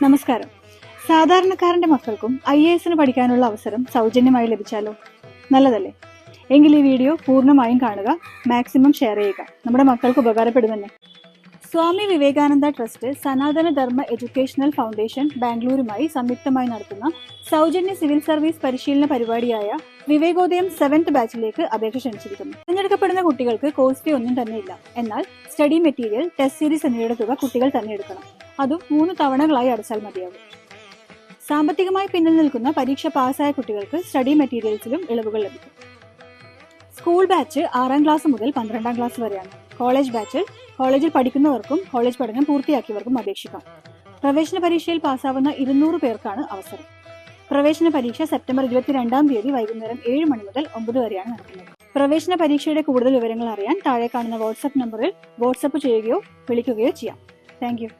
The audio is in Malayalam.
നമസ്കാരം. സാധാരണക്കാരന്റെ മക്കൾക്കും IAS പഠിക്കാനുള്ള അവസരം സൗജന്യമായി ലഭിച്ചാലോ? നല്ലതല്ലേ? എങ്കിൽ ഈ വീഡിയോ പൂർണ്ണമായും കാണുക, മാക്സിമം ഷെയർ ചെയ്യുക. നമ്മുടെ മക്കൾക്ക് ഉപകാരപ്പെടുമെന്ന്. സ്വാമി വിവേകാനന്ദ ട്രസ്റ്റ് സനാതന ധർമ്മ എഡ്യൂക്കേഷണൽ ഫൗണ്ടേഷൻ ബാംഗ്ലൂരുമായി സംയുക്തമായി നടത്തുന്ന സൗജന്യ സിവിൽ സർവീസ് പരിശീലന പരിപാടിയായ വിവേകോദയം 7th ബാച്ചിലേക്ക് അപേക്ഷ ക്ഷണിച്ചിരിക്കുന്നു. തിരഞ്ഞെടുക്കപ്പെടുന്ന കുട്ടികൾക്ക് കോഴ്സ് ഫീ ഒന്നും തന്നെയില്ല. എന്നാൽ സ്റ്റഡി മെറ്റീരിയൽ, ടെസ്റ്റ് സീരീസ് എന്നിവയുടെ തുക കുട്ടികൾ തന്നെ എടുക്കണം. അതും 3 തവണകളായി അടച്ചാൽ മതിയാകും. സാമ്പത്തികമായി പിന്നിൽ നിൽക്കുന്ന പരീക്ഷ പാസ്സായ കുട്ടികൾക്ക് സ്റ്റഡി മെറ്റീരിയൽസിലും ഇളവുകൾ ലഭിക്കും. സ്കൂൾ ബാച്ച് 6ാം ക്ലാസ് മുതൽ 12ാം ക്ലാസ് വരെയാണ്. കോളേജ് ബാച്ചിൽ കോളേജിൽ പഠിക്കുന്നവർക്കും കോളേജ് പഠനം പൂർത്തിയാക്കിയവർക്കും അപേക്ഷിക്കാം. പ്രവേശന പരീക്ഷയിൽ പാസ്സാവുന്ന 200 പേർക്കാണ് അവസരം. പ്രവേശന പരീക്ഷ സെപ്റ്റംബർ 22-ാം തീയതി വൈകുന്നേരം 7 മണി മുതൽ 9 വരെയാണ് നടക്കുന്നത്. പ്രവേശന പരീക്ഷയുടെ കൂടുതൽ വിവരങ്ങൾ അറിയാൻ താഴെ കാണുന്ന വാട്സ്ആപ്പ് നമ്പറിൽ വാട്സ്ആപ്പ് ചെയ്യുകയോ വിളിക്കുകയോ ചെയ്യാം. Thank you.